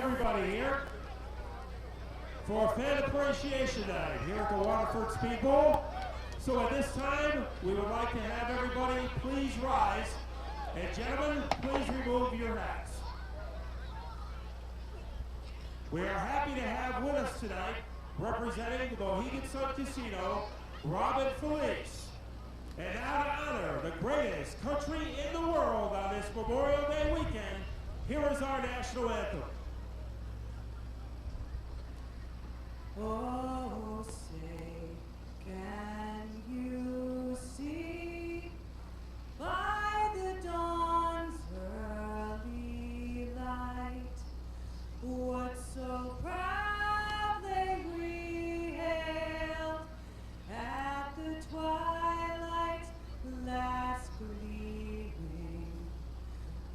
everybody here for Fan Appreciation Night here at the Waterford Speedbowl. So at this time, we would like to have everybody please rise. And gentlemen, please remove your hats. We are happy to have with us tonight, representing the Mohegan Sun Casino, Robin Felice. And now to honor the greatest country in the world on this Memorial Day weekend, here is our national anthem. Oh, say, can you see by the dawn's early light what so proudly we hailed at the twilight's last gleaming,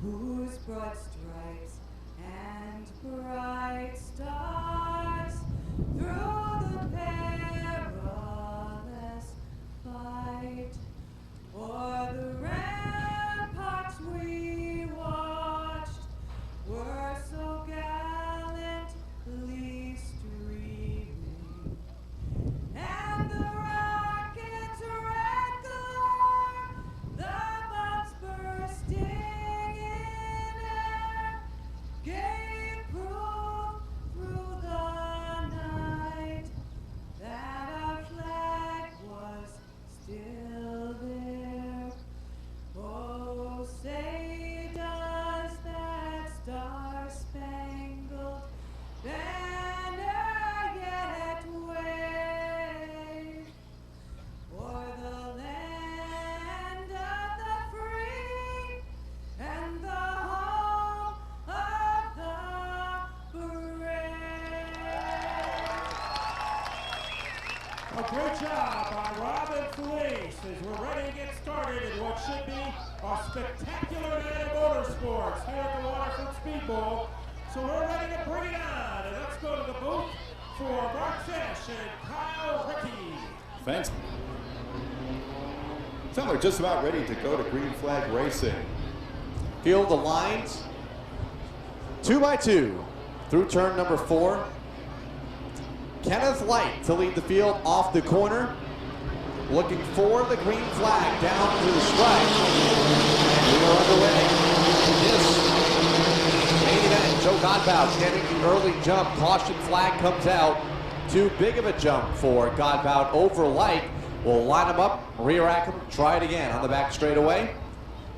whose broad stripes and bright stars through the perilous fight o'er the ramparts we watched were so gallantly streaming, and the rocket's red glow, the bombs bursting in air, gave proof through the night that our flag was still there. Oh, say does that star-spangled banner yet wave o'er the land of the free and the home of the brave? A great job by Robin Felice as we're ready to get started in what should be a spectacular night of motorsports here at the Waterford Speedbowl. So we're ready to bring it on, and let's go to the booth for Mark Fish and Kyle Rickey. Thanks. Sound like just about ready to go to green flag racing. Field the lines, 2 by 2 through turn number 4. Kenneth Light to lead the field off the corner, looking for the green flag down to the stripe. And we are underway. This main event, Joe Godbout getting the early jump. Caution flag comes out. Too big of a jump for Godbout over Light. We'll line him up, rear rack him, try it again on the back straightaway.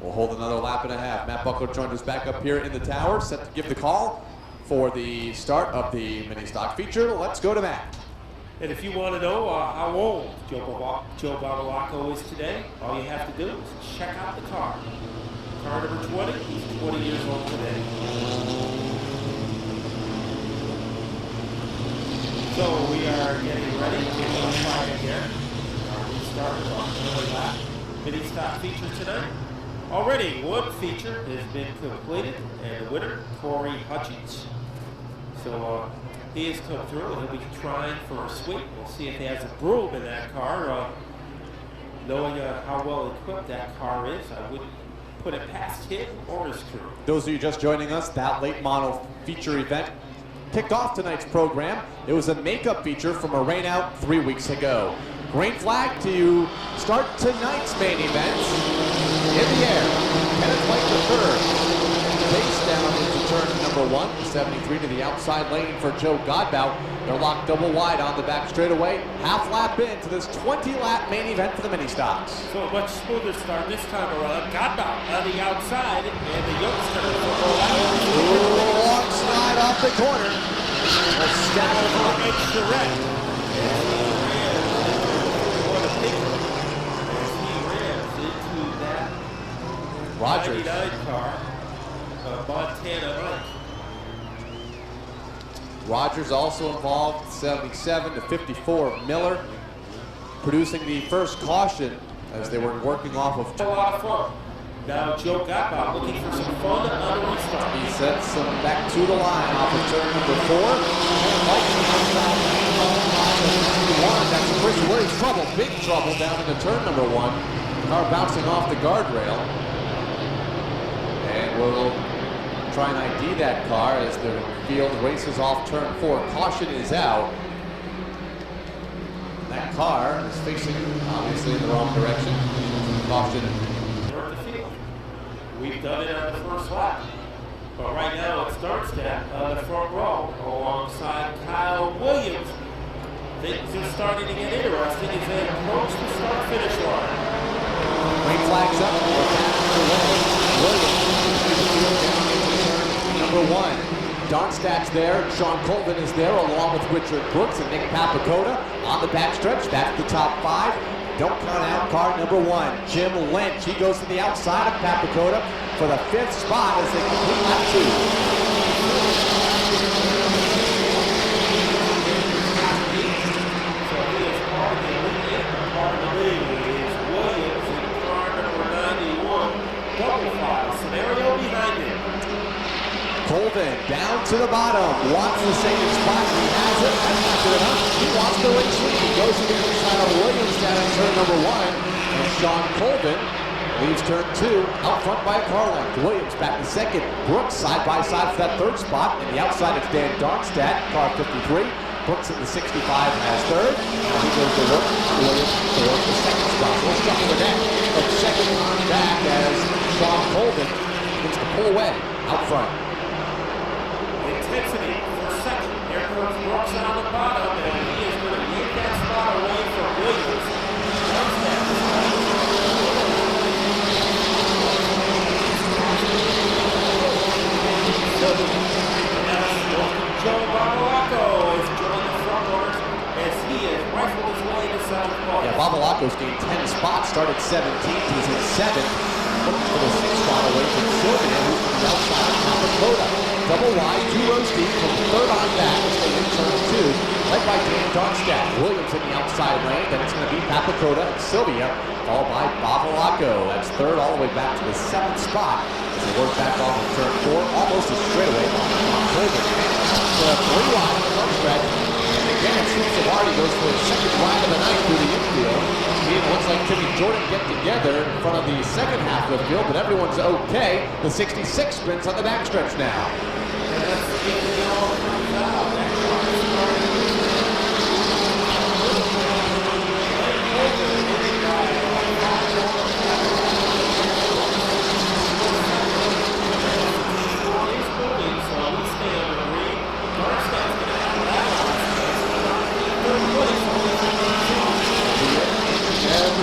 We'll hold another lap and a half. Matt Buckler joins us back up here in the tower, set to give the call for the start of the mini stock feature. Let's go to Matt. And if you want to know how old Joe Babalacco is today, all you have to do is check out the car. Car number 20, he's 20 years old today. So we are getting ready to try again. We started our early lap mini stock feature tonight. Already one feature has been completed, and the winner, Corey Hutchins. So he has come through, and he'll be trying for a sweep. We'll see if he has a broom in that car. Knowing how well equipped that car is, I wouldn't put it past him or his crew. Those of you just joining us, that late model feature event kicked off tonight's program. It was a makeup feature from a rain out 3 weeks ago. Green flag to start tonight's main event. In the air, Kenneth White the third. Base down into turn number 1, 73 to the outside lane for Joe Godbout. They're locked double wide on the back straightaway. Half lap into this 20-lap main event for the mini stocks. So a much smoother start this time around. Godbout on the outside, and the youngster Long slide off the corner. A stack of Charette. And he rams into that Rogers. 99 car, Montana Mike. Rogers also involved, 77 to 54 of Miller, producing the first caution as they were working off of. A lot of fun. Now Joe Godbout looking for some fun on the restart. He sets them back to the line off of turn number 4. That's Chris Williams. Trouble, big trouble down into turn number 1. Car bouncing off the guardrail. And we'll try and ID that car as the field races off turn 4. Caution is out. That car is facing, obviously, in the wrong direction. Caution. We've done it on the first lap. But right now it starts at the front row alongside Kyle Williams. Things are starting to get interesting as they approach the start-finish line. Green flags up. Williams number 1. Darmstadt's there. Sean Colvin is there along with Richard Brooks and Nick Papacoda on the backstretch. That's the top 5. Don't count out car number 1, Jim Lynch. He goes to the outside of Papacoda for the 5th spot as they complete lap 2. So he is part of the elite 8, part of the league is Williams in car number 91, double file scenario behind him. Colvin down to the bottom, wants the second spot, he has it, that's not good enough, he wants the race lead, he goes to the inside of Williams down in turn number 1, and Sean Colvin leaves turn 2, out front by a car length. Williams back to second, Brooks side by side for that 3rd spot, and the outside it's Dan Darmstadt, car 53, Brooks in the 65 has 3rd, and he goes to work, Williams for the 2nd spot. We'll shuffle the deck of second on back as Sean Colvin gets to pull away out front. Intensity for second. Here comes Brooks on the bottom, and he is going to take that spot away from Williams. Joe Babalacco is joining the front runners as he has rifled his way to second place. Yeah, Babalacco's gained 10 spots, started 17th, he's in 7th. Looking for the 6th spot away from Sylvia, who's on the outside of Papacoda. Double wide, 2 rows deep from 3rd on back as they in turn 2, led by Dan Darmstadt. Williams in the outside lane, then it's going to be Papacoda and Sylvia, followed by Babalacco. That's 3rd all the way back to the 7th spot. As they work back off in turn 4, almost a straightaway on Colvin. So 3 wide on the front stretch. And again, Cincinnati goes for his 2nd ride of the night through the infield. He and looks like Timmy Jordan get together in front of the second half of the field, but everyone's okay. The 66 sprints on the backstretch now.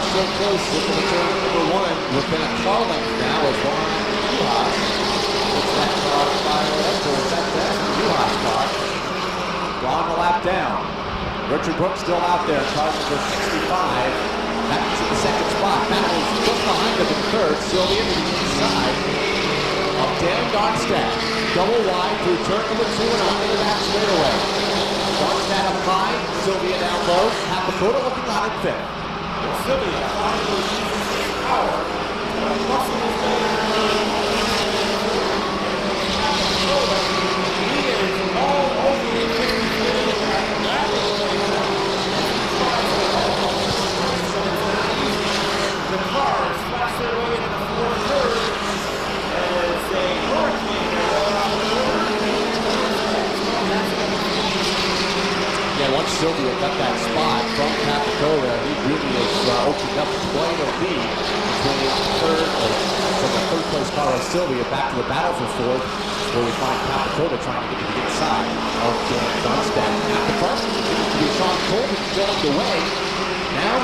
So close to the turn number 1. Within a car length now as Ron Uhas. Puts that car fired up towards that Uhas car. Ron the lap down. Richard Brooks still out there, car number 65. Back to the 2nd spot. Battles just behind him in 3rd. Sylvia to the inside of Dan Darmstadt. Double wide through turn number 2 and on to the back straightaway. Darmstadt up high, Sylvia down low. Papacoda looking on in 5th. Sylvia finally uses his power to muscle his way. He is all over the field and rapidly. The cars flash their way into the 4th turn as a hurricane roll out the corner. Yeah, once Sylvia got that spot from Papacoda, he really has opened up quite a lead between from the 3rd place car of Sylvia back to the battle for 4th, where we find Papacoda trying to get to the inside of Dan Darmstadt. At the front, to be Sean Colvin going away. Now,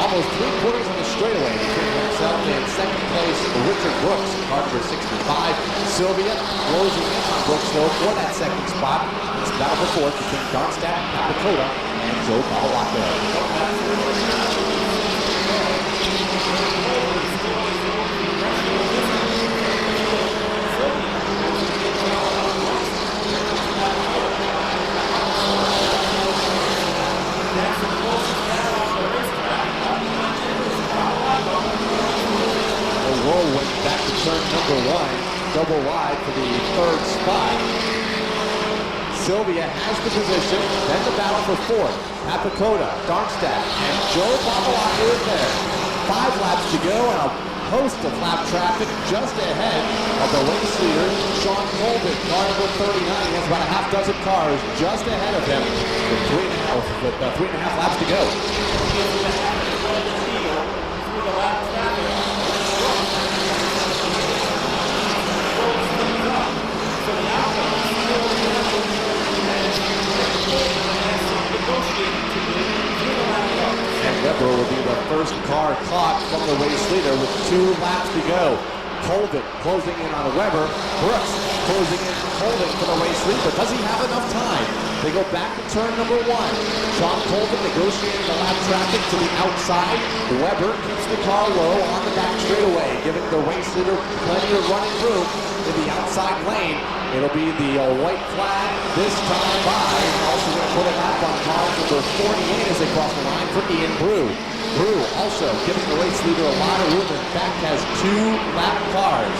almost 3/4 on the straightaway between himself and 2nd place Richard Brooks, car number 65. Sylvia closing in on Brooks though for that 2nd spot. It's battle for 4th between Darmstadt, Papacoda, and Joe Babalacco. Whirlwind back to turn number 1, double wide for the 3rd spot. Sylvia has the position, then the battle for 4th. Papacoda, Darmstadt, and Joe Babalacco is there. 5 laps to go, and a host of lap traffic just ahead of the race leader, Sean Bodreau, car number 39. He has about a half dozen cars just ahead of him with 3.5 laps to go. Through the lap traffic. So the outcome is still negotiating to do through the lap traffic. And Weber will be the first car caught from the race leader with 2 laps to go. Colvin closing in on Weber. Brooks closing in Colvin for the race lead, but does he have enough time? They go back to turn number 1. Sean Colvin negotiating the lap traffic to the outside. Weber keeps the car low on the back straightaway, giving the race leader plenty of running room in the outside lane. It'll be the white flag this time by. Also going to put a lap on car number 48 as they cross the line for Ian Brew. Brew also giving the race leader a lot of room. In fact, has 2 lap cars.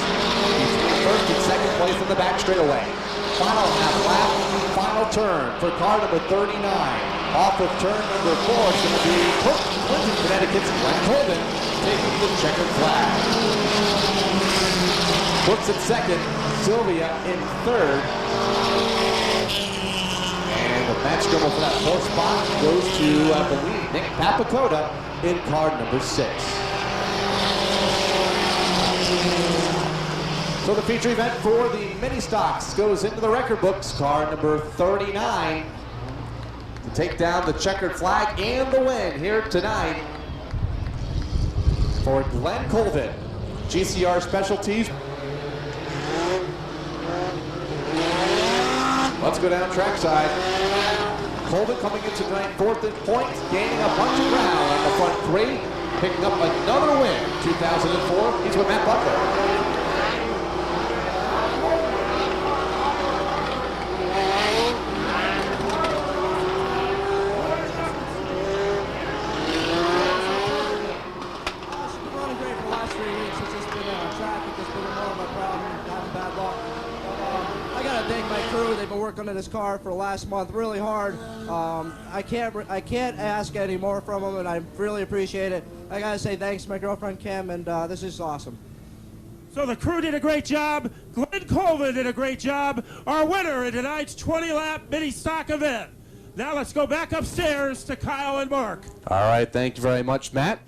He's in first and second place in the back straightaway. Final half lap, final turn for car number 39. Off of turn number 4 is going to be Clinton, Connecticut's Glenn Colvin taking the checkered flag. Brooks in second, Sylvia in third. And the match scramble for that 4th spot goes to, I believe, Nick Papakota in car number 6. So the feature event for the mini stocks goes into the record books. Car number 39 to take down the checkered flag and the win here tonight for Glenn Colvin. GCR Specialties. Let's go down trackside. Colvin coming into tonight 4th in points, gaining a bunch of ground on the front 3, picking up another win. 2004, he's with Matt Butler. They've been working on this car for the last month really hard. I can't ask any more from them, and I really appreciate it. I gotta say thanks to my girlfriend Kim, and this is awesome. So the crew did a great job. Glenn Colvin did a great job. Our winner in tonight's 20-lap mini stock event. Now let's go back upstairs to Kyle and Mark. All right, thank you very much, Matt.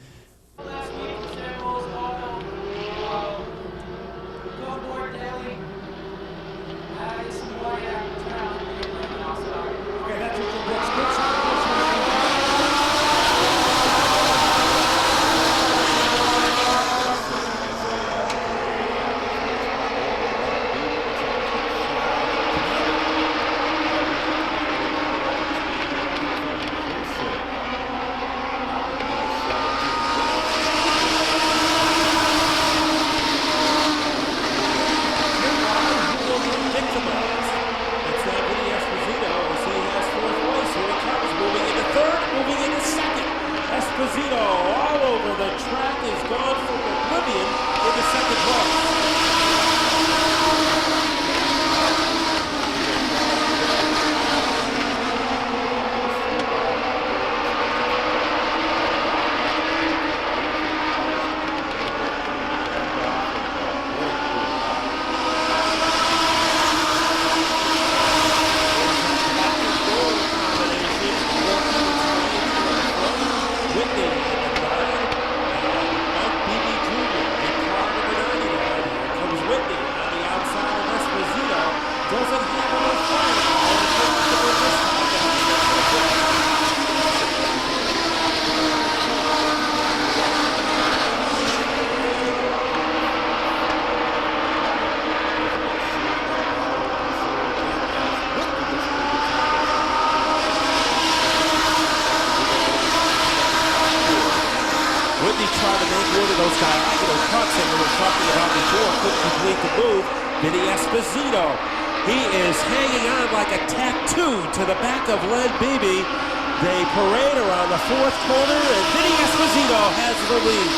He is hanging on like a tattoo to the back of Len Beebe. They parade around the 4th corner, and Vinny Esposito has the lead.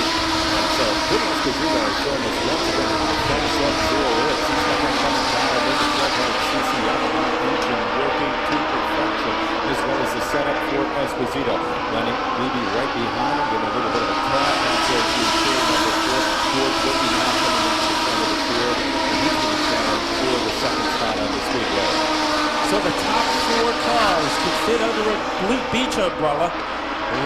So Vinny Esposito is showing us once again how fast that zero is. He's got that coming down with the 1200cc Yamaha engine working to perfection, as well as the setup for Esposito. Lenny Beebe right behind him, getting a little bit of a tap. That's where you see number 4 towards top 4 cars could fit under a beach umbrella,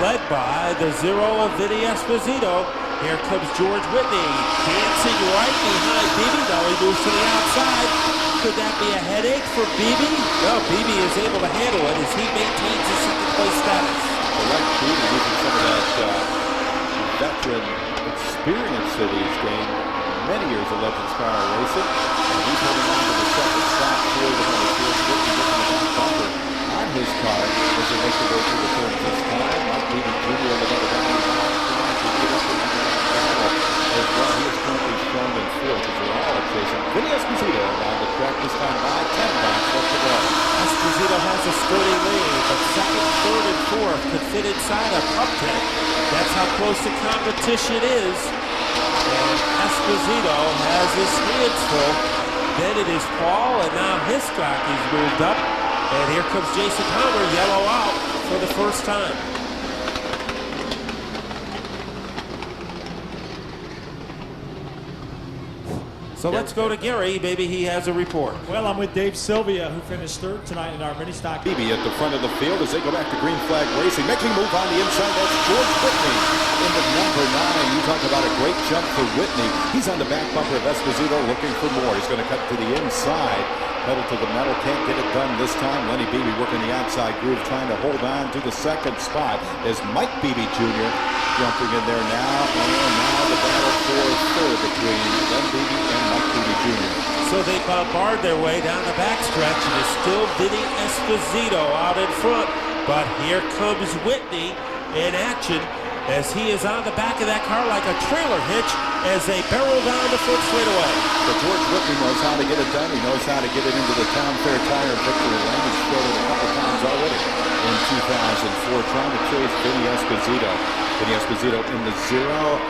led by the 0 of Vinny Esposito. Here comes George Whitney, dancing right behind Beebe. Now he moves to the outside. Could that be a headache for Beebe? No, Beebe is able to handle it as he maintains his second place status. I like Beebe using some of that veteran experience that he's gained many years of Legends car racing. And he's holding on to the second spot for the number 4. Whitney getting the back bumper on his car as they make the way through the turn this time. Mike Beebe Jr. on the number 99. As well, he is currently strong in 4th as they're all chasing. Vinny Esposito on the track this time by 10 laps left to go. Esposito has a sturdy lead, but second, third, and fourth could fit inside a pump tank. That's how close the competition is. And Esposito has his hands full. Then it is Paul, and now Hiscock is moved up. And here comes Jason Palmer, yellow out for the first time. So let's go to Gary. Maybe he has a report. Well, I'm with Dave Sylvia, who finished 3rd tonight in our mini stock. Beebe at the front of the field as they go back to green flag racing. Making a move on the inside. That's George Whitney in the number 9. You talk about a great jump for Whitney. He's on the back bumper of Esposito looking for more. He's going to cut to the inside. Pedal to the metal. Can't get it done this time. Lenny Beebe working the outside groove, trying to hold on to the second spot as Mike Beebe Jr. jumping in there now. And now the battle for 3rd between Len Beebe and Mike Beebe Jr. So they bombard their way down the backstretch, and it's still Vinny Esposito out in front. But here comes Whitney in action as he is on the back of that car like a trailer hitch as they barrel down the front straightaway. But George Whitney knows how to get it done. He knows how to get it into the Town Fair Tire victory lane. He's showed it a couple times already in 2004, trying to chase Vinny Esposito. Vinny Esposito in the 0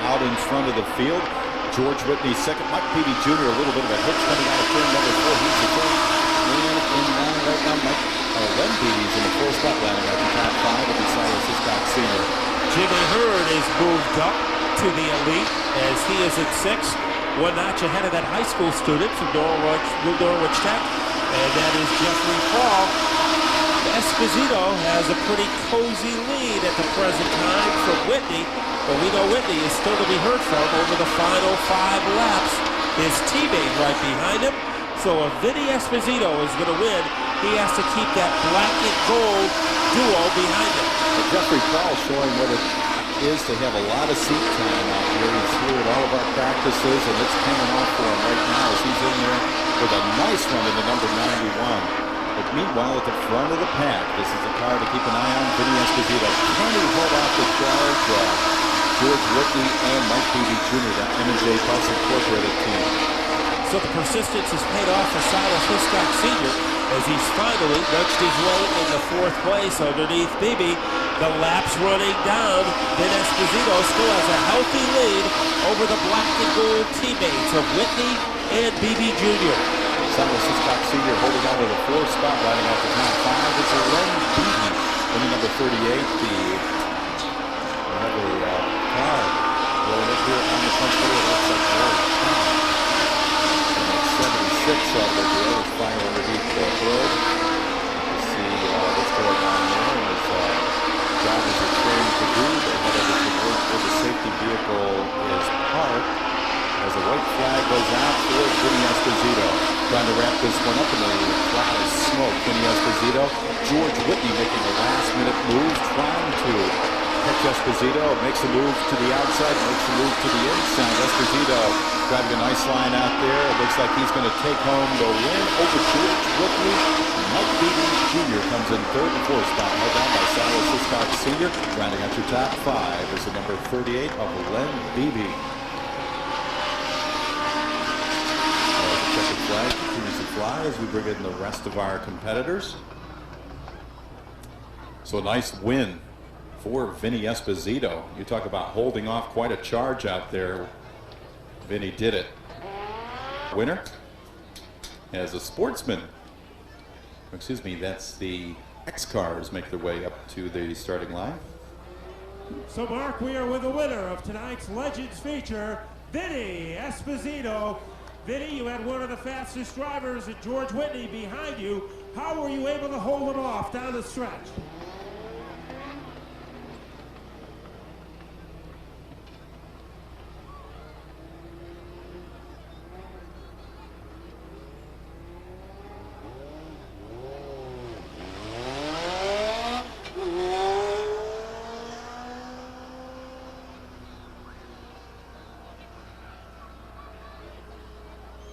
out in front of the field. George Whitney second. Mike Beebe Jr. a little bit of a hitch coming out of turn number 4. He's the turn. And in line right now, Len Beebe's in the 4th spot, landing at the top 5 of the Silas Hiscock Sr. Jimmy Hurd is moved up to the elite as he is at 6th, 1 notch ahead of that high school student from Norwich Tech, and that is Jeffrey Paul. Esposito has a pretty cozy lead at the present time from Whitney, but we know Whitney is still to be heard from over the final 5 laps. His teammate right behind him. So if Vinny Esposito is going to win, he has to keep that black and gold duo behind him. Jeffrey Paul showing what it is to have a lot of seat time out here. He's here at all of our practices, and it's paying off for him right now as he's in there with a nice run in the number 91. But meanwhile, at the front of the pack, this is a car to keep an eye on. Vinny Esposito. Can he hold off the charge? George Whitney and Mike Beebe Jr., that M&J Bus Incorporated team. So the persistence has paid off for Silas Hiscock Sr. as he's finally nudged his way in the 4th place underneath Beebe. The laps running down. Then Esposito still has a healthy lead over the black and gold teammates of Whitney and Beebe Jr. Silas Hiscock Sr. holding on to the 4th spot, riding out the top 5 is Len Beebe. Winning number 38, we have a car rolling up here on the front door. It looks like very strong. And that's 76 of the is flying underneath the hood. You see what's going on there as drivers are trained to do. They head over towards where the safety vehicle is parked. As a white flag goes out for Vinny Esposito. Trying to wrap this one up in a cloud of smoke. Vinny Esposito. George Whitney making a last-minute move, trying to catch Esposito. Makes a move to the outside, makes a move to the inside. Esposito driving a nice line out there. It looks like he's going to take home the win over George Whitney. Mike Beebe Jr. comes in 3rd and 4th spot, held down by Silas Hiscock Sr. Rounding out your top 5 is the number 38 of Len Beebe. Checkered flag continues to fly as we bring in the rest of our competitors. So a nice win for Vinny Esposito. You talk about holding off quite a charge out there. Vinny did it. Winner as a sportsman. Excuse me, that's the X-Cars make their way up to the starting line. So Mark, we are with the winner of tonight's Legends feature, Vinny Esposito. Vinny, you had one of the fastest drivers, George Whitney, behind you. How were you able to hold them off down the stretch?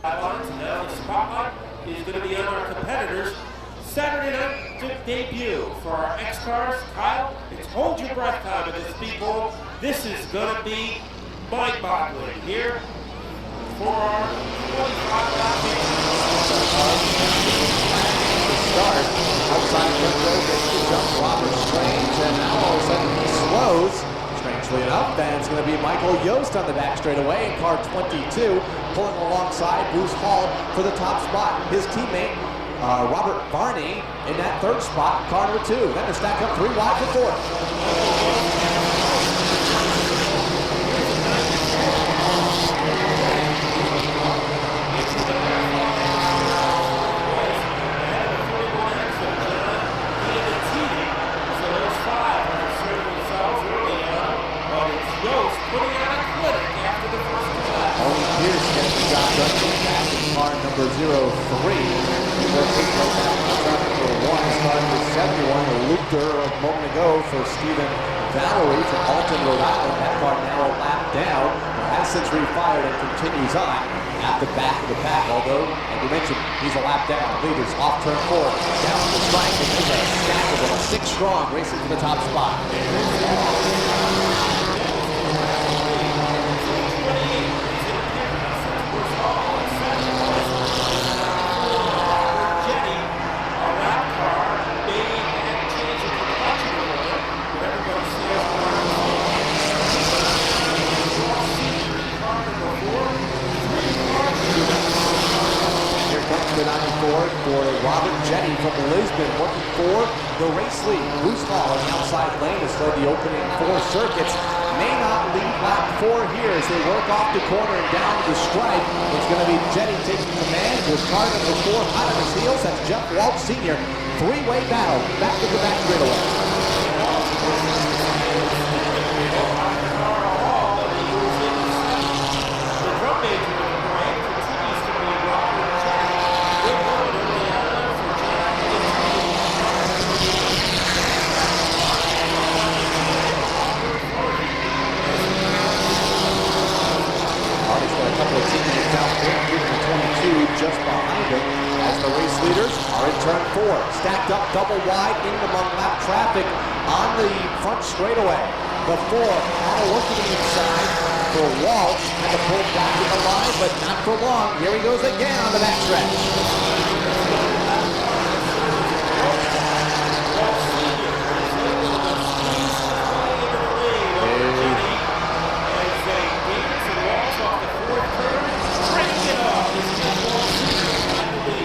Now the spotlight is going to be on our competitors. Saturday night debut for our X-Cars. Kyle, it's hold your breath time at the Speedbowl. This is going to be mind-boggling here for our 25-lap Start outside front row, gets the jump. Robert Strange, and now all of a sudden he slows. Strangely enough, then it's going to be Michael Yost on the back straightaway in car 22, pulling alongside Bruce Hall for the top spot. His teammate Robert Barney in that third spot, car number 2. Then they're stacked up 3 wide for fourth. Car number 03. Car number 71, a looper a moment ago for Stephen Valerie from Alton, Rhode Island. That car now a lap down, has since refired and continues on at the back of the pack. Although, as we mentioned, he's a lap down. Leaders off turn 4, down the strike, and there's a stack of them, 6 strong, racing to the top spot. For Robert Jetty from Lisbon, working for the race lead. Bruce Hall on the outside lane has led the opening 4 circuits. May not lead lap 4 here as they work off the corner and down the stripe. It's going to be Jetty taking command with car number 4 hot on his heels. That's Jeff Walsh Sr. 3-way battle back to the back straightaway. Just behind him as the race leaders are in turn 4. Stacked up double wide in among lap traffic on the front straightaway. The 4 had to look to the inside for Walsh. Had to pull back in the line, but not for long. Here he goes again on the backstretch.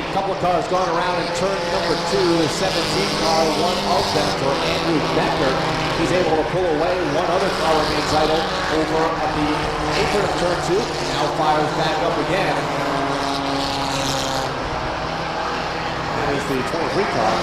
Couple of cars going around in turn number 2, the 17 car, one of them for Andrew Becker. He's able to pull away. One other car remains idle over at the apron of turn 2. Now fires back up again. That is the 23 car.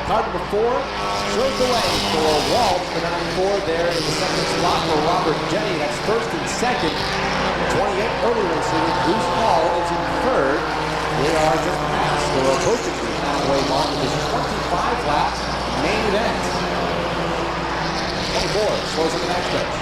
Car number 4 shows the way for Walt, the 94 there in the second spot for Robert Jenny. That's first and second. 28 early racing. Bruce Hall is in third. We are just past or approaching the halfway mark of this 25-lap main event. 24 slows in the back stretch.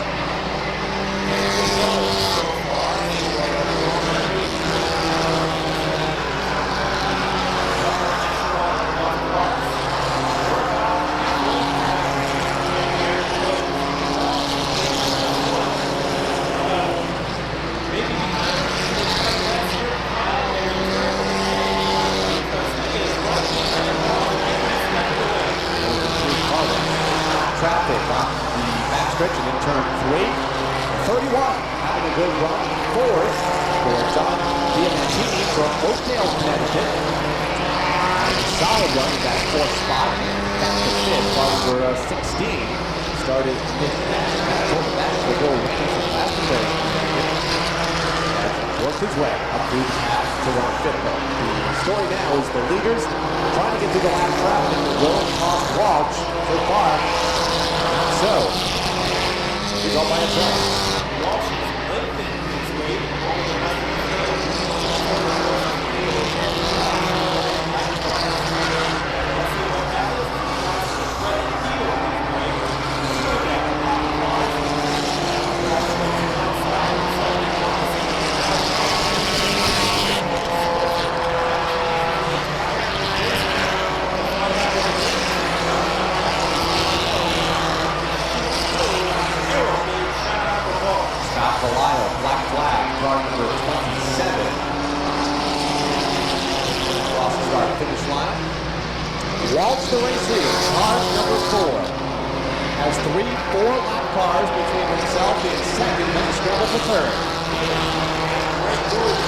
traffic on the backstretch and in turn 3. 31 having a good run forward for John Diamantini from Oakdale, Connecticut. Solid run in that 4th spot. Back to 5th, car number 16. Started mid-pack, toward the back to the goal range from Glastonbury, Connecticut. Worked his way up through the path to run 5th. The story now is the leaders trying to get through the lap traffic and going off Walsh so far. So, he's all by himself. Walsh is lengthening his way over the right Black flag, car number 27. Across the start-finish line. Walsh, the race leader, car number 4. Has 3 4-lap cars between himself and second, then scramble for third. great move.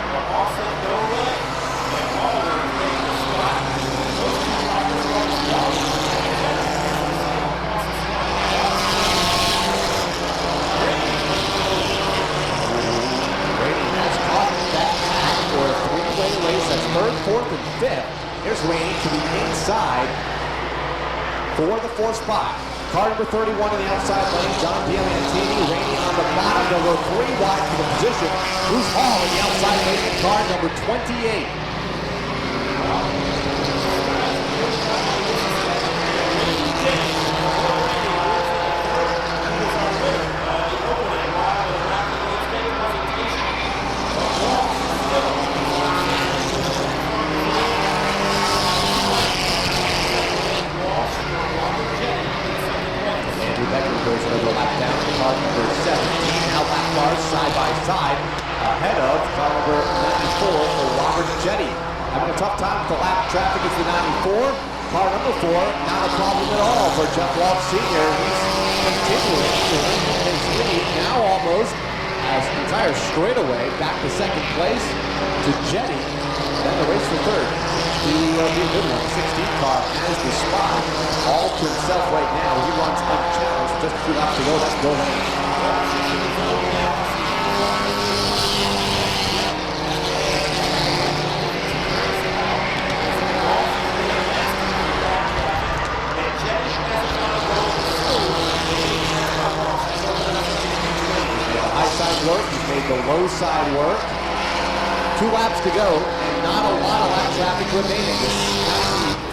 But also no way. And Oliver takes the spot. Those two riders are on the wall. Race, that's 3rd, 4th, and 5th. Here's Rainey to the inside for the 4th spot. Car number 31 in the outside lane, John Diamantini. Rainey on the bottom, they'll go 3 wide for the position. Bruce Hall in the outside lane in car number 28. Goes another lap down to car number 17. Now lap cars side by side ahead of car number 94 for Robert Jetty. Having a tough time with the lap traffic is the 94. Car number 4, not a problem at all for Jeff Walsh Sr. He's continuing to win his lead now almost as the entire straightaway back to 2nd place to Jetty. Then the race for 3rd. To be a good one. 16 car has the spot all to himself right now. He runs unchallenged. Just a few laps to go. That's go lane. He's made the high side work. He's made the low side work. 2 laps to go, and not a lot of lap traffic remaining. This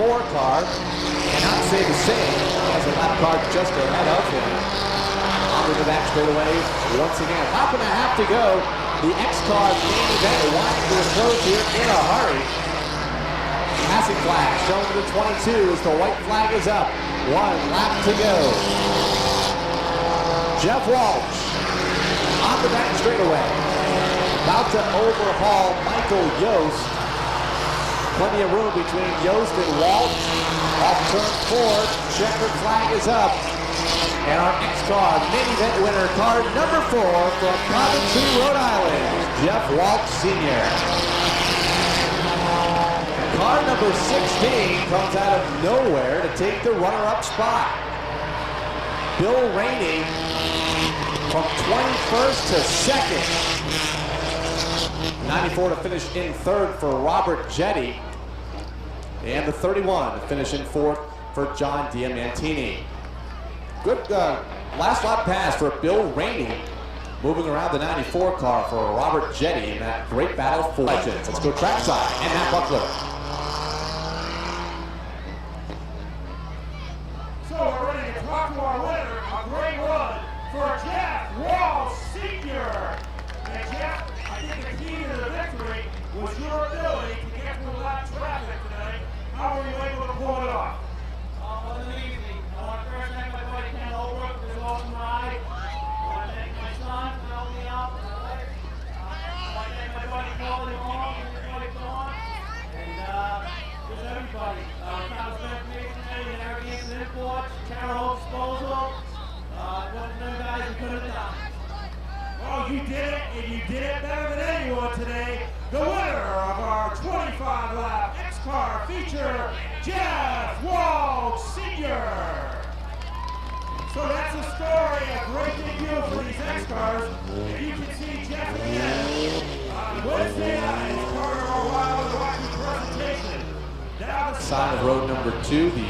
94 car cannot say the same as a lap car just ahead of him. Onto the back straightaway once again. Lap and a half to go. The X-Car main event wanting to approach here in a hurry. Passing flag shown to the 22 as the white flag is up. 1 lap to go. Jeff Walsh on the back straightaway. About to overhaul Michael Yost. Plenty of room between Yost and Walsh. Off turn 4, checkered flag is up. And our X-Car main event winner, car number 4 from Coventry, Rhode Island, Jeff Walsh Sr. Car number 16 comes out of nowhere to take the runner-up spot. Bill Rainey from 21st to 2nd. 94 to finish in 3rd for Robert Jetty. And the 31 to finish in 4th for John Diamantini. Good last lap pass for Bill Rainey. Moving around the 94 car for Robert Jetty in that great battle for legends. Let's go trackside and Matt Buckler. So we're ready to talk to our winner. A great run for Jeff Walsh Sr. And Jeff, I think the key to the victory was your ability to get through lap traffic today. How were you able to pull it off? It wasn't easy. I want to first thank my buddy Ken Holbrook for his awesome ride. I want to thank my son for helping me out. I want to thank my buddy Colin Long and his buddy Dawn. And just everybody. Kind of spent information today and every incident. sports, channel home disposal. One of them guys who could have done. Oh, you did it, and you did it better than anyone today. The winner of our 25-lap X-Car feature, Jeff Wald Sr. So that's a story, a great debut for these X-Cars. And you can see Jeff again on Wednesday night as part of our Wild and Wacky presentation. Now the Side of road number 2, the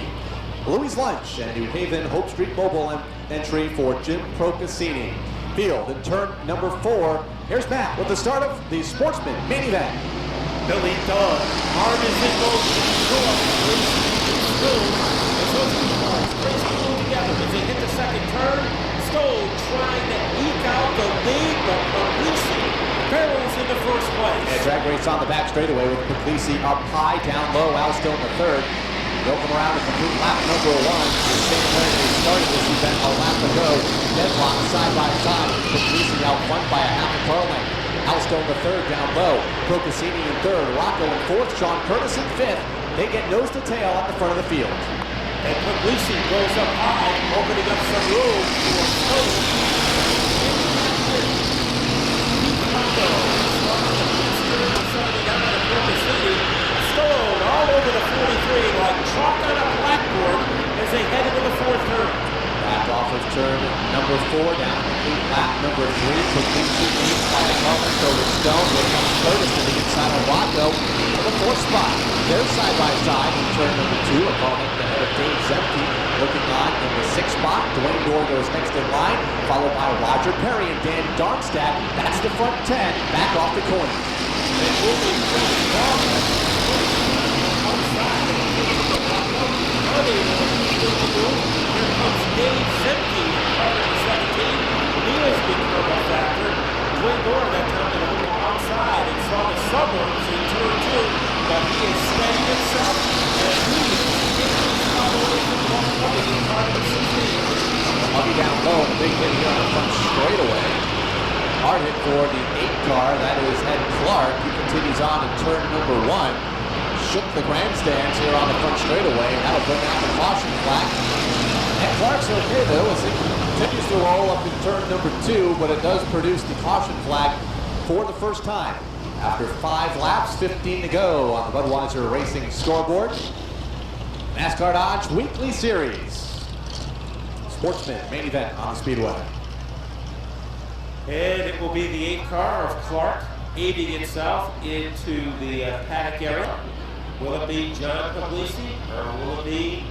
Louis Lunch and New Haven Hope Street Mobile entry for Jim Procaccini. Field in turn number 4. Here's Matt with the start of the Sportsman main event. Billy Doug, arm is in motion, together as they hit the second turn. Stowe trying to eke out the lead, but Puglisi barrels into first place. And drag race on the back straightaway with Puglisi up high, down low. Al still in the third. They'll come around to complete lap number 1. The same way they started this event a lap ago. Deadlock side by side. Puglisi out front by a half a car length. Alsto in the third, down low. Procaccini in third. Rocco in fourth. Sean Curtis in fifth. They get nose to tail at the front of the field. And Puglisi goes up high, opening up some room for Stowe. Stone all over the 43 like chalk on a blackboard as they head into the fourth turn. Back off of turn number 4, down complete lap number 3. Puglisi leads by a car length over Stone. Here comes Curtis to the inside of Rocco for the 4th spot. They're side by side in turn number 2. A car length ahead of Dave Zemke. Looking on in the 6th spot. Dwayne Dorr goes next in line, followed by Roger Perry and Dan Darmstadt. That's the front 10, back off the corner. And moving here comes Dave Zemke, car number 17. He has become a factor. Dwayne Dorr that time got a little outside and saw the suburbs in turn 2, but he has steadied himself and he is all the way to the coming in car number 16. Huggy down low, and a big hit here on the front straightaway. Hard hit for the 8 car, that is Ed Clark. He continues on in turn number 1. Shook the grandstands here on the front straightaway, and that'll bring out the caution flag. Ed Clark's okay though, as it continues to roll up in turn number 2, but it does produce the caution flag for the first time. After 5 laps, 15 to go on the Budweiser Racing scoreboard. NASCAR Dodge Weekly Series. Sportsman main event on the Speedway. And it will be the 8 car of Clark aiding itself into the paddock area. Will it be John Puglisi or will it be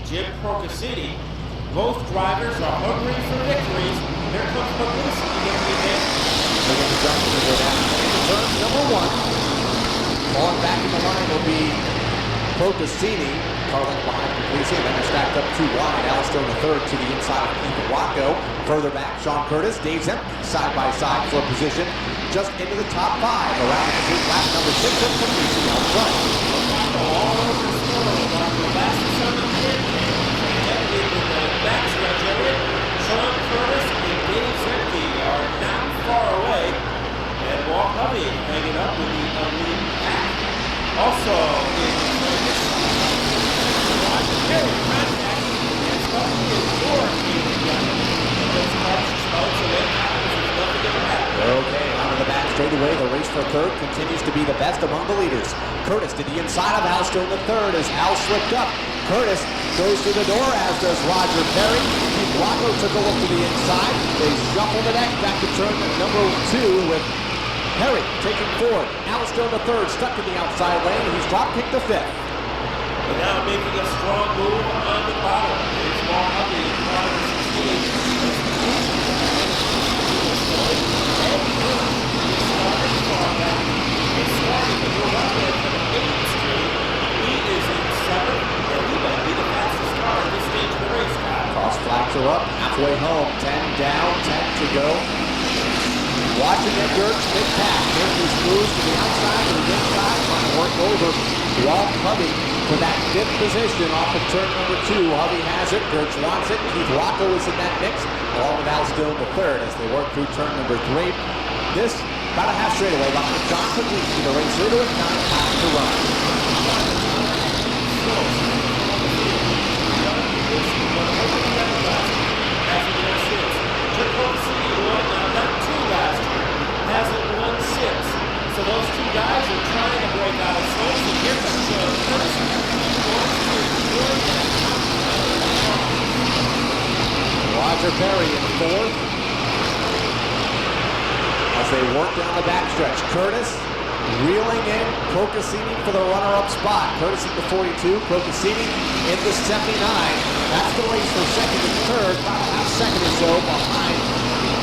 Jim Procaccini? Both drivers are hungry for victories. Here comes Puglisi to get the advantage. Looking to jump to go down into turn number 1. Falling back in the line will be Procaccini. Car length behind Puglisi, and then they're stacked up 2 wide. Al still in the third to the inside of Keith Rocco. Further back, Sean Curtis, Dave Zemke side by side for position. Just into the top 5. Around the complete lap number 6 of Puglisi out front. All over the score, the last of the pit, and in the backstretch area, Sean Curtis and Dave Zemke are not far away, and Walt Hovey hanging up with the lead pack. Also in Roger Perry contact against Hovey and Dorr came together. Those cars exposed, so that happens, there's nothing to happen. Okay, onto the back straightaway. The race for third continues to be the best among the leaders. Curtis to the inside of Al, still in the third as Al slipped up. Curtis goes to the door, as does Roger Perry. Keith Rocco took a look to the inside. They shuffle the deck back to turn number 2 with Perry taking forward. Al still in the third, stuck in the outside lane. He's drop kicked the 5th. And now making a strong move on the bottom is Walt Hovey in car number 16. Starting to go up there for the 8th Street. He is in 7th, and he might be the fastest car at this stage of the race now. Cross flags are up, halfway home. 10 down, 10 to go. Watching it, Gertz mid-pack. Murphy's moves to the outside, to the inside, trying to work over Walt Hovey for that 5th position off of turn number 2. Hovey has it, Gertz wants it. Keith Rocco is in that mix, along with Al still in the third as they work through turn number 3. This about a half straightaway behind John Puglisi, the race leader with 9 laps to run. Roger Perry in fourth. As they work down the backstretch, Curtis reeling in Procaccini for the runner-up spot. Curtis at the 42, Procaccini in the 79. That's the race for second and third, about a half second or so behind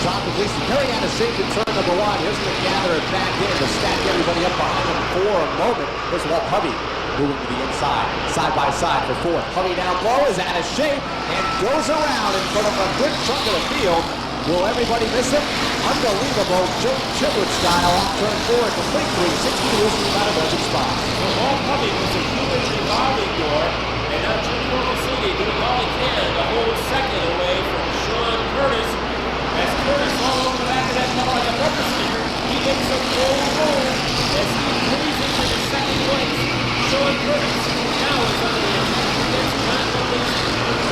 John Puglisi. Perry out of shape in turn number one. Here's going to gather it back in to stack everybody up behind him for a moment. There's Walt Hovey moving to the inside, side by side for fourth. Hovey down low is out of shape and goes around in front of a good chunk of the field. Will everybody miss him? Unbelievable Joe Chitwood style off turn four, complete 360 losing about a dozen spots. Well, Walt Hovey was a huge revolving door, and now Jim Procaccini doing all he can to hold second away from Sean Curtis. As Curtis all over the back of that car like a rubber sticker, he gets some roll as he cruises into the second place. Sean Curtis now is under the attack against John Puglisi.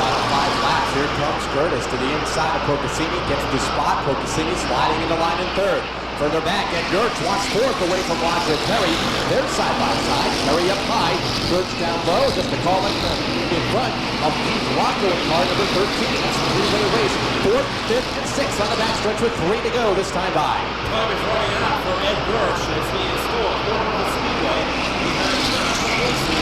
Final 5 laps, here comes Curtis to the inside of Procaccini, gets the spot. Procaccini sliding into line in third. Further back, Ed Gertz wants fourth away from Roger Perry. They're side by side. Perry up high, Gertz down low, just to call it in front of Keith Rocco in car number 13. That's a three-way race. Fourth, fifth, and sixth on the backstretch with 3 to go this time by. Time is running out for Ed Gertz as he is still at Waterford Speedbowl behind John Puglisi.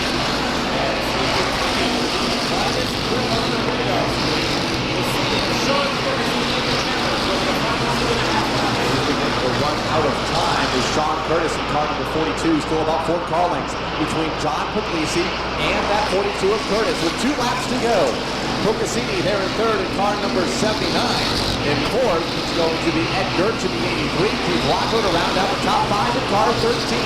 As he continues to ride his grip on the radar screen. We'll see Sean Curtis in the challenge over the final 2.5 laps. The run out of time is Sean Curtis in car number 42, still about 4 car lengths between John Puglisi and that 42 of Curtis with 2 laps to go. Procaccini there in third in car number 79. In fourth, it's going to be Ed Gertz in the 83. Keith Rocco to round out the top 5 in car 13.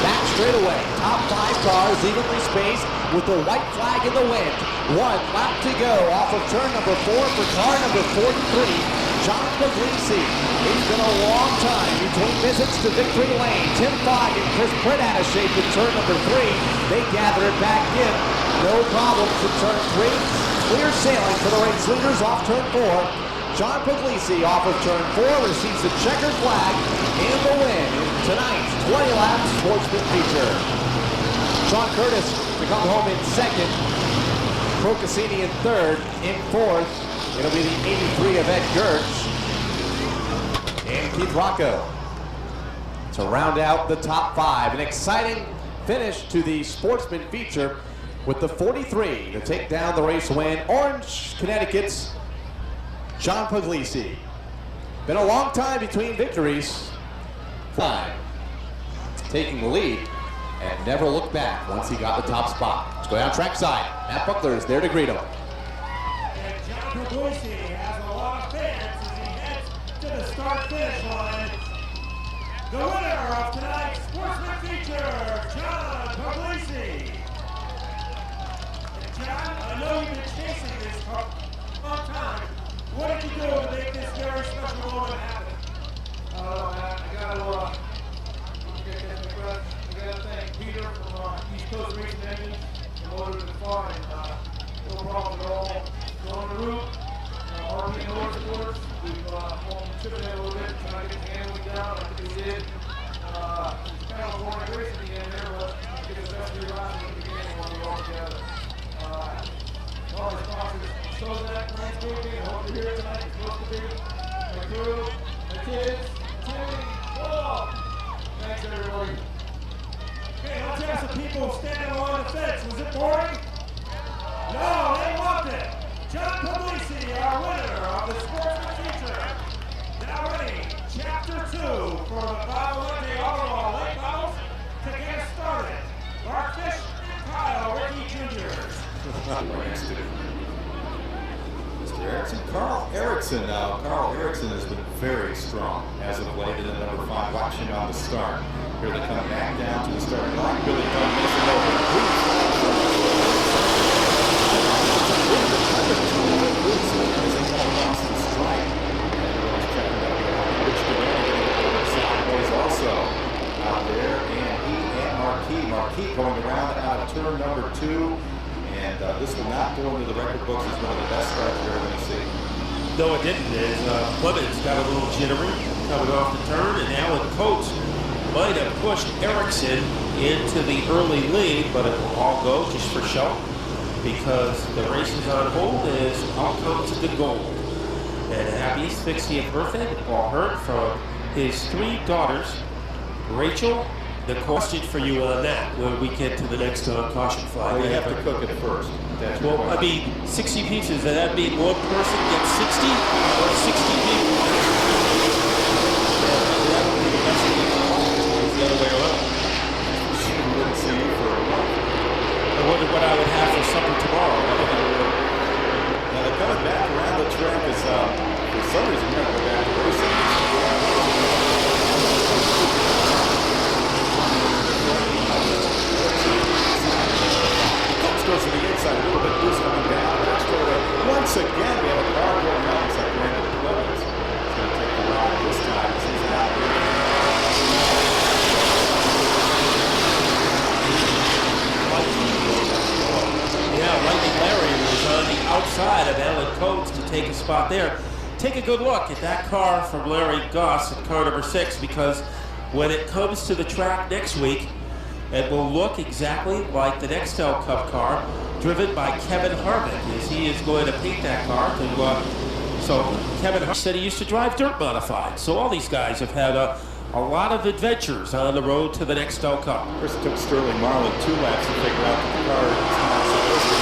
Back straight away, top 5 cars evenly spaced with the white flag in the wind. 1 lap to go off of turn number 4 for car number 43. John Puglisi. It's been a long time between visits to victory lane. Tim Fogg and Chris Pritt out of shape in turn number 3. They gather it back in. No problems in turn 3. Clear sailing for the race leaders off turn 4. John Puglisi off of turn 4 receives the checkered flag and the win in tonight's 20-lap sportsman feature. Sean Curtis to come home in second. Procaccini in third. In fourth, it'll be the 83 of Ed Gertz and Keith Rocco to round out the top 5. An exciting finish to the sportsman feature with the 43 to take down the race win. Orange, Connecticut's John Puglisi. Been a long time between victories. Time taking the lead and never looked back once he got the top spot. Let's go down trackside. Matt Buckler is there to greet him. And John Puglisi has a lot of fans as he heads to the start-finish line. The winner of tonight's sportsman feature, John Puglisi. And John, I know you've been chasing this for a long time. What did you do to make this very special moment happen? I gotta thank Peter from East Coast Racing Engines and Motor to Farm. No problem at all. We're on the route. RP Motorsports. We've chipping in a little bit, trying to get the handling down. I think we did. It's kind of a boring race at the end there, but get the best of your ride at the beginning when we all together. All the sponsors, Sozak, Landscaping, I hope you're here tonight. It's supposed to be. My crew, my kids, Timmy, thanks everybody. Okay, let's have some people standing along the fence. Was it boring? No, they loved it. John Puglisi, our winner of the sportsman feature. Now ready, chapter 2 for the Biolente Overall Lake Models to get us started. Mark Fish and Kyle Ricky Jr. Mr. Erickson, Carl Erickson. Now, Carl Erickson has been very strong as of late in the number 5, watching on the start. Here they come back down to the starting line. Billy Dunn missing over. Also out there, and he and Marquis going around out of turn number 2. And this will not go into the record books as one of the best starts you're going to see. No, it didn't. Clemens got a little jittery coming off the turn, and Alan Coates might have pushed Erickson into the early lead, but it will all go just for show because the race is on hold as all comes to gold. and happy 60th birthday to Paul Hurt from his 3 daughters, Rachel. The question for you on that, when we get to the next caution flag. Well, you have to cook it first. That's Well, I mean, 60 pizzas, does that mean one person gets 60 or 60 people? It's the other way around. Wouldn't see you for a while. I wonder what I would have for supper tomorrow. Now they're coming back around the track is for some reason we're going to go back to racing. Goes to the inside, a little bit loose coming down. Once again, we have a car going out. It's like Brandon Clemens. He's going to take the ride this time. He's out here. Yeah, Lightning Larry was on the outside of Alan Coates to take a spot there. Take a good look at that car from Larry Goss at car number 6, because when it comes to the track next week, it will look exactly like the Nextel Cup car driven by Kevin Harvick, as he is going to paint that car. So Kevin Harvick said he used to drive dirt modified. So all these guys have had a lot of adventures on the road to the Nextel Cup. First it took Sterling Marlin 2 laps to figure out that the car is not supposed to.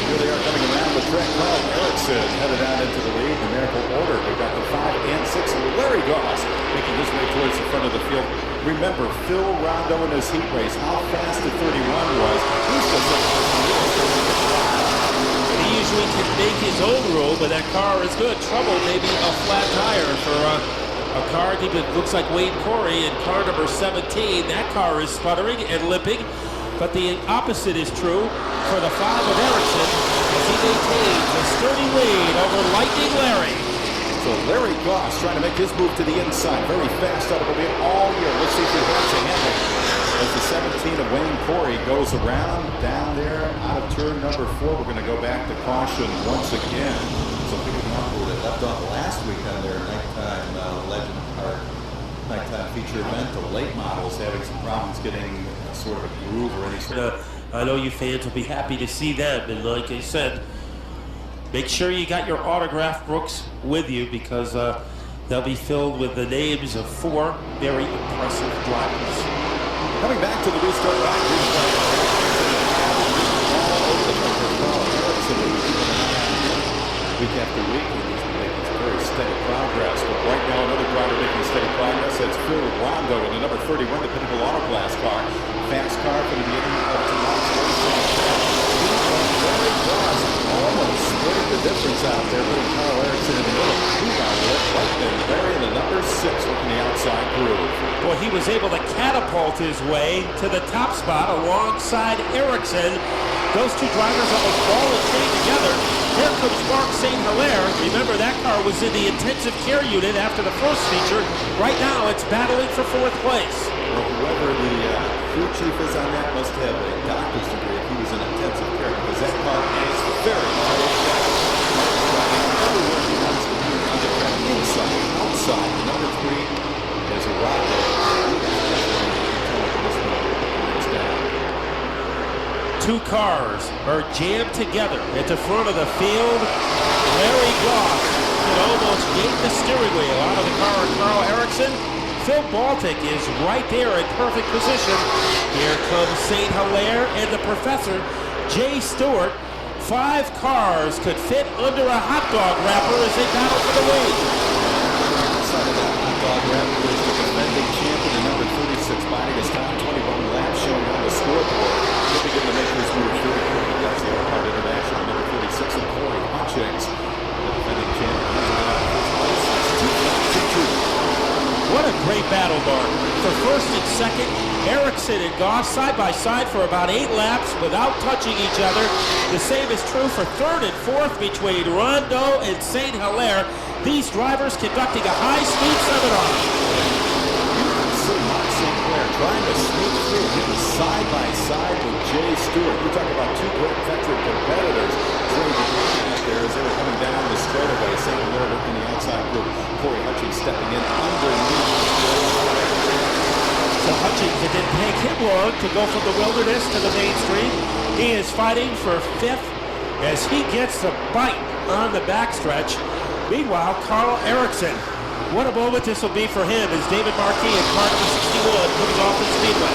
Here they are coming around the track. Carl Erickson headed out into the lead. Numerical order. We've got the 5 and 6. Larry Goss making his way towards the front of the field. Remember, Phil Rondo in his heat race, how fast the 31 was. He's just He usually can make his own rule, but that car is good. Trouble, maybe a flat tire for a car that looks like Wayne Corey in car number 17. That car is sputtering and limping, but the opposite is true for the 5 of Erickson as he maintains a sturdy lead over Lightning Larry. So Larry Goss trying to make his move to the inside. Very fast automobile all year. Let's see if he holds a handle. As the 17 of Wayne Corey goes around down there out of turn number 4. We're going to go back to caution once again. So picking up where they left off last week on their nighttime legend or nighttime feature event, the late models having some problems getting sort of a groove or any sort of. I know you fans will be happy to see them, and like I said, make sure you got your autograph books with you, because they'll be filled with the names of 4 very impressive drivers. Coming back to the restart line. Week after week, he's been making some very steady progress. But right now, another driver making steady progress. That's Phil Rondo in the number 31, the Pinnacle Auto Glass car. Fast car from the beginning up to almost splitting the difference out there. Little Carl Erickson in the middle. He got it right there. Larry in the number 6 working the outside groove. Well, he was able to catapult his way to the top spot alongside Erickson. Those 2 drivers almost ball and chain together. Here comes Mark St. Hilaire. Remember, that car was in the intensive care unit after the first feature. Right now, it's battling for 4th place. Well, whoever the crew chief is on that must have a doctor's degree if he was in intensive care, because that car is very everywhere he wants to be on the track, inside, outside. Number 3 is a Rondo. Two cars are jammed together at the front of the field. Larry Goss can almost yank the steering wheel out of the car of Carl Erickson. Phil Baltic is right there in perfect position. Here comes St. Hilaire and the professor, Jay Stewart. 5 cars could fit under a hot dog wrapper as they battle for the lead. Outside of that hot dog wrapper is the defending champion, the number 36 body. His time 21 laps showing on the scoreboard. He'll begin to make his move through the curve. That's the Waterford International, number 36 and Corey Hutchings. The defending champion. What a great battle, Mark. For first and second, Erickson and Goss side by side for about 8 laps without touching each other. The same is true for 3rd and 4th between Rondo and St. Hilaire. These drivers conducting a high-speed seminar. See Mark St. Clair trying to sneak through. He was side by side with Jay Stewart. You talk about 2 great veteran competitors. There as they were coming down the straightaway. St. Clair working the outside group. Corey Hutchings stepping in underneath. So Hutchings, it didn't take him long to go from the wilderness to the main street. He is fighting for 5th as he gets the bite on the backstretch. Meanwhile, Carl Erickson, what a moment this will be for him as David Marquis in car number 61 comes off the speedway.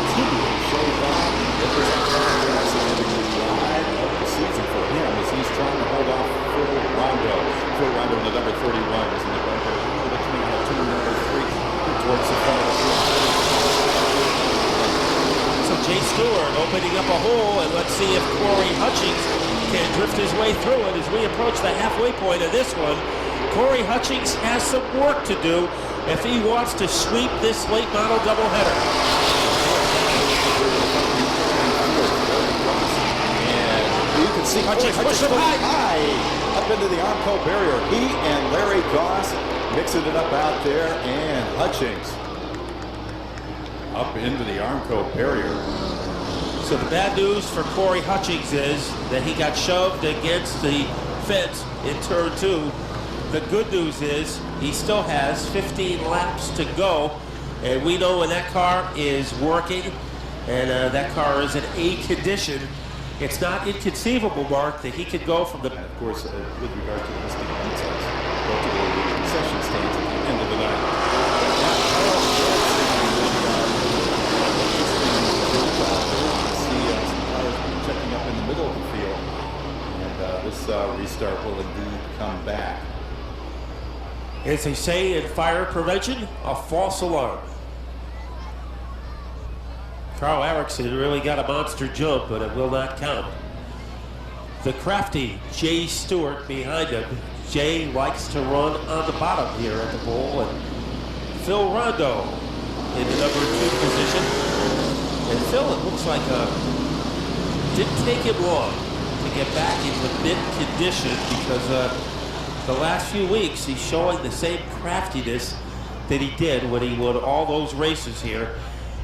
Continue to show that represent Carl Erickson having the ride of the season for him as he's trying to hold off Phil Rondo. Phil Rondo, the number 31, is in the bunker, coming out of turn number 3 towards the front of the field. So Jay Stewart opening up a hole, and let's see if Corey Hutchings can drift his way through it as we approach the halfway point of this one. Corey Hutchings has some work to do if he wants to sweep this late model doubleheader. And you can see Hutchings push him high up into the Armco barrier. He and Larry Goss mixing it up out there, and Hutchings up into the Armco barrier. So the bad news for Corey Hutchings is that he got shoved against the fence in turn 2. The good news is he still has 15 laps to go, and we know when that car is working and that car is in A condition, it's not inconceivable, Mark, that he could go from the... And of course, with regard to the listing of insights, go to the concession stands at the end of the night. Checking up in the middle of the field, and this restart will indeed come back. As they say in fire prevention, a false alarm. Carl Erickson really got a monster jump, but it will not count. The crafty Jay Stewart behind him. Jay likes to run on the bottom here at the bowl, and Phil Rondo in the number 2 position. And Phil, it looks like didn't take him long to get back into mid condition because the last few weeks he's showing the same craftiness that he did when he won all those races here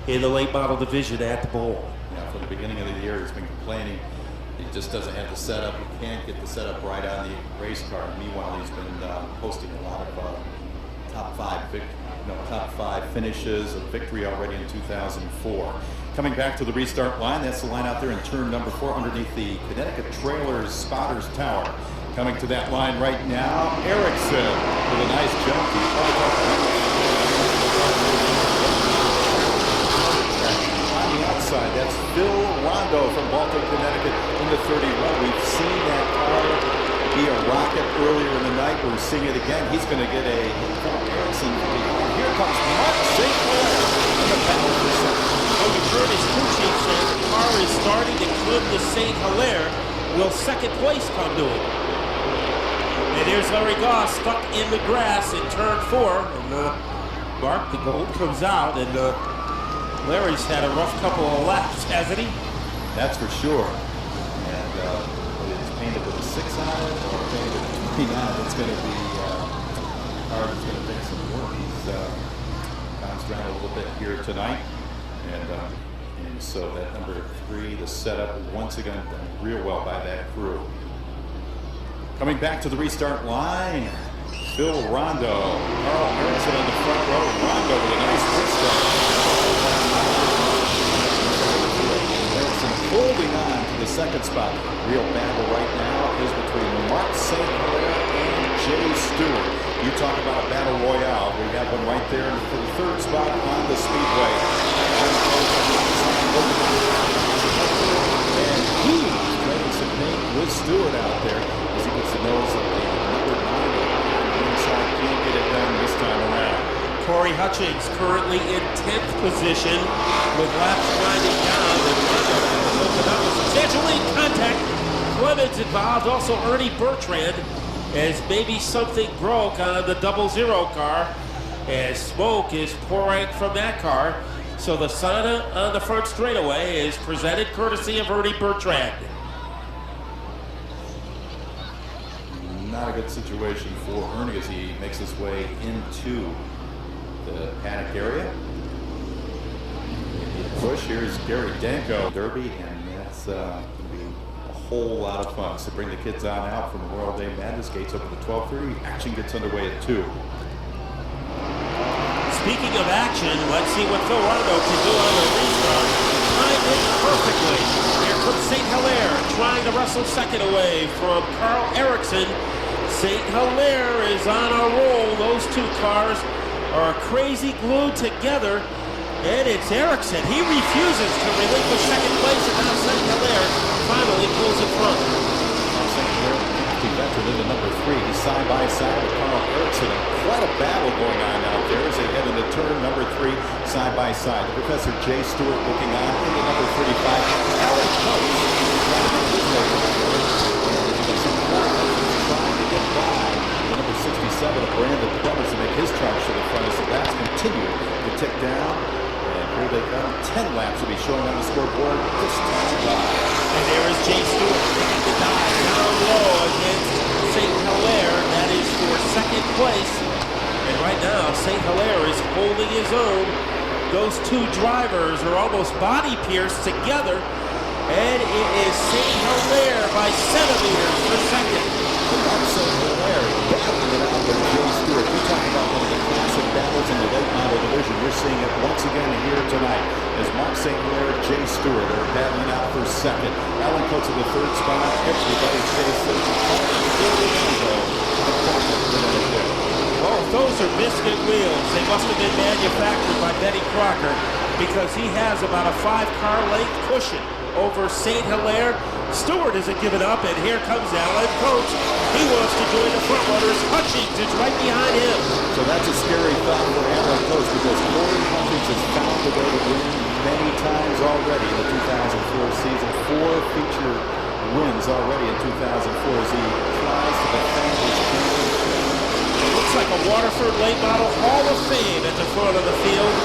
in the late model division at the bowl. Yeah, from the beginning of the year he's been complaining he just doesn't have the setup. He can't get the setup right on the race car. Meanwhile, he's been posting a lot of top five finishes, a victory already in 2004. Coming back to the restart line, that's the line out there in turn number 4 underneath the Connecticut Trailers Spotters Tower. Coming to that line right now, Erickson with a nice jump. On the outside, that's Phil Rondo from Walter, Connecticut in the 31. We've seen that car be a rocket earlier in the night. We're seeing it again. He's going to get a hit from Erickson. And here comes Mark St. Clair in the battle for second. The Curtis Kuchik says the car is starting to climb the St. Hilaire. Will second place come to him? And here's Larry Goss stuck in the grass in turn 4. And Mark, the gold comes out, and Larry's had a rough couple of laps, hasn't he? That's for sure. And it's painted with a 6 on it or painted with a 3 on it. It's going to be hard. It's going to take some work. He's bounced around a little bit here tonight. And so that number 3, the setup, once again done real well by that crew. Coming back to the restart line, Phil Rondo, Carl Erickson in the front row. Rondo with a nice restart. Erickson holding on to the second spot. Real battle right now is between Mark St. Hilaire and Jay Stewart. You talk about a battle royale. We have one right there for the 3rd spot on the speedway. And he's making some paint with Stewart out there as he gets the nose of the number 9 inside. Can't get it done this time around. Corey Hutchings currently in 10th position with laps winding down. And Rondo opened up with substantial lead contact. Clemens involved, also Ernie Bertrand, as maybe something broke on the 00 car as smoke is pouring from that car. So the sauna on the front straightaway is presented courtesy of Ernie Bertrand. Not a good situation for Ernie as he makes his way into the paddock area. Push, here's Gary Danko Derby, and that's going to be a whole lot of fun. So bring the kids on out from Memorial Day Madness. Gates open at 12:30. Action gets underway at 2. Speaking of action, let's see what Phil Rondo can do on the restart. timed it perfectly. Here comes St. Hilaire trying to wrestle second away from Carl Erickson. St. Hilaire is on a roll. Those two cars are crazy glued together. And it's Erickson. He refuses to relinquish second place, and now St. Hilaire finally pulls in front. St. Hilaire, the veteran into number 3. He's side by side with Carl Erickson. Quite a battle going on out there as they head into turn number 3, side by side. Professor Jay Stewart looking on into number 35. Alan Coates trying to make his way forward. Trying to get by the number 67 of Brandon Clemens to make his charge to the front as the laps continue to tick down. Here they come. 10 laps will be showing on the scoreboard this time live. And there is Jay Stewart taking the dive down low against St. Hilaire. That is for second place. And right now, St. Hilaire is holding his own. Those two drivers are almost body pierced together. And it is St. Hilaire by centimeters for second. St. Hilaire battling it out with Jay Stewart. We talk about one of the classic battles in the late model division. You're seeing it once again here tonight as Mark St. Hilaire and Jay Stewart are battling out for second. Alan Coates in the third spot. Everybody chases. Oh, those are biscuit wheels. They must have been manufactured by Betty Crocker because he has about a 5-car length cushion over St. Hilaire. Stewart isn't giving up, and here comes Alan Coates. He wants to join the front runners. Hutchings is right behind him. So that's a scary thought for Alan Coates because Corey Hutchings has found a way to win many times already in the 2004 season. 4 feature wins already in 2004 as he tries to defend his championship. It looks like a Waterford late model Hall of Fame at the front of the field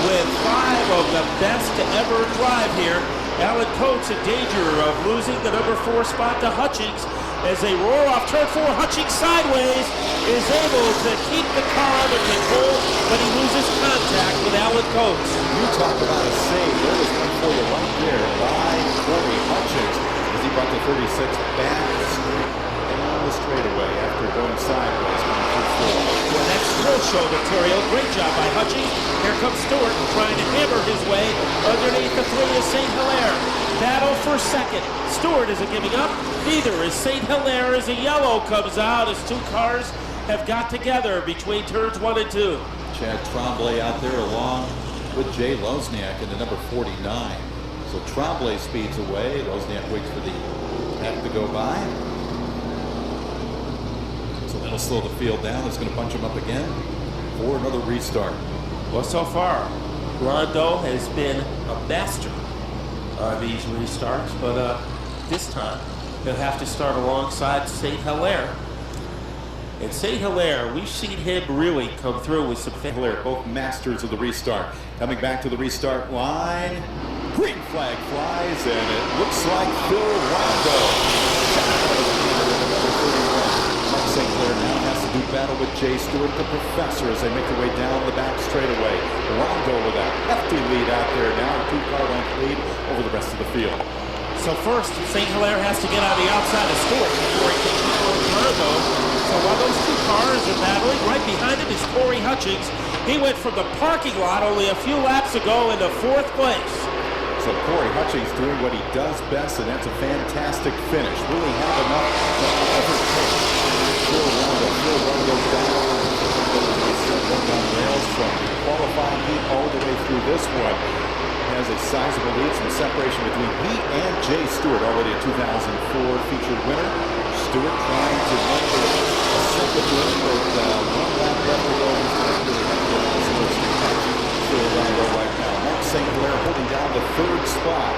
with 5 of the best to ever drive here. Alan Coates in danger of losing the number 4 spot to Hutchings as they roar off turn 4. Hutchings sideways is able to keep the car under control, but he loses contact with Alan Coates. You talk about a save. There was one for you right there by Corey Hutchings as he brought the 36 back down the straightaway after going sideways. Well, that's thrill show material. Great job by Hutchings. Here comes Stewart trying to hammer his way underneath the 3 of St. Hilaire. Battle for second. Stewart isn't giving up. Neither is St. Hilaire as a yellow comes out as 2 cars have got together between turns 1 and 2. Chad Tremblay out there along with Jay Lozniak in the number 49. So Tremblay speeds away. Lozniak waits for the pack to go by. So that'll slow the field down. It's going to bunch him up again for another restart. Well, so far, Rondo has been a master on these restarts, but this time he'll have to start alongside St. Hilaire. And St. Hilaire, we've seen him really come through with some Hilaire, both masters of the restart. Coming back to the restart line. Green flag flies, and it looks like Phil Rondo. Mark St. Hilaire now has to do battle with Jay Stewart, the professor, as they make their way down the back straightaway. Rondo with a hefty lead out there now, a 2-car length lead over the rest of the field. So first, St. Hilaire has to get on the outside of Stewart before he can keep on Rondo. So while those 2 cars are battling, right behind him is Corey Hutchings. He went from the parking lot only a few laps ago into 4th place. So Corey Hutchings doing what he does best, and that's a fantastic finish. Really have enough to overtake Phil Rondo. Phil Rondo down rails from qualifying heat all the way through this one. Has a sizable lead, some separation between he and Jay Stewart, already a 2004 featured winner. Stewart trying to make a second win with 1 lap left to go. Phil Rondo right now. Mark St. Hilaire holding down the 3rd spot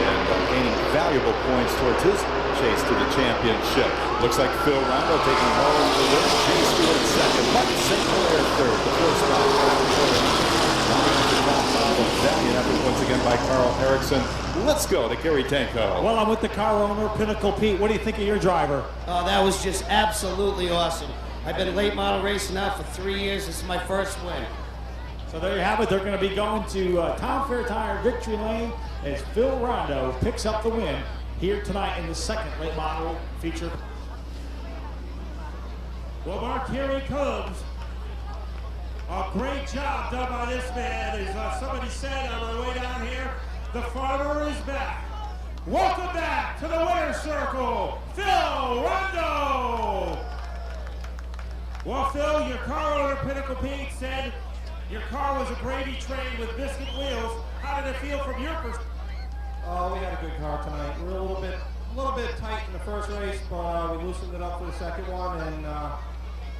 and gaining valuable points towards his chase to the championship. Looks like Phil Rondo taking home the win. Jay Stewart second. Mark St. Hilaire third. The 4th spot. Valiant effort once again by Carl Erickson. Let's go to Gary Tanko. Well, I'm with the car owner, Pinnacle Pete. What do you think of your driver? Oh, that was just absolutely awesome. I've been late model racing now for 3 years. This is my first win. So there you have it. They're going to be going to Tom Fair Tire Victory Lane as Phil Rondo picks up the win here tonight in the 2nd late model feature. Well, Mark, here he comes. A great job done by this man. As somebody said on our way down here, The farmer is back. Welcome back to the winner's circle, Phil Rondo. Well, Phil, your car owner, Pinnacle Pete, said your car was a gravy train with biscuit wheels. How did it feel from your perspective? We had a good car tonight. We were a little bit tight in the first race, but we loosened it up for the second one, and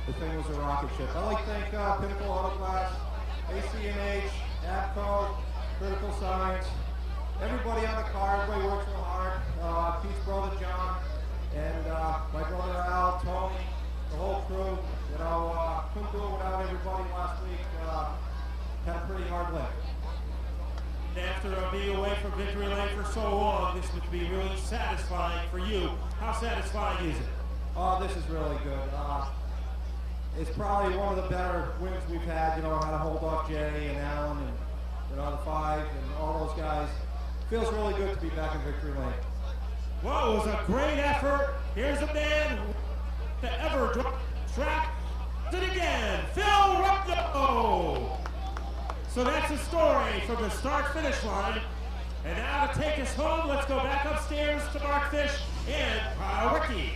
the thing was a rocket ship. I'd like to thank Pinnacle Auto Glass, ACNH, APCO, Critical Science, everybody on the car. Everybody works real hard. Pete's brother John, and my brother Al, Tony, the whole crew. You know, couldn't do it without everybody last week. Had a pretty hard lift. After being away from victory lane for so long, this would be really satisfying for you. How satisfying is it? Oh, this is really good. It's probably one of the better wins we've had. You know, how to hold off Jay and Alan and the five and all those guys. Feels really good to be back in victory lane. Well, it was a great effort. Here's a man to ever drop track. Did it again, Phil Rondo. So that's the story from the start-finish line. And now to take us home, let's go back upstairs to Mark Fish and Kyle Rickey.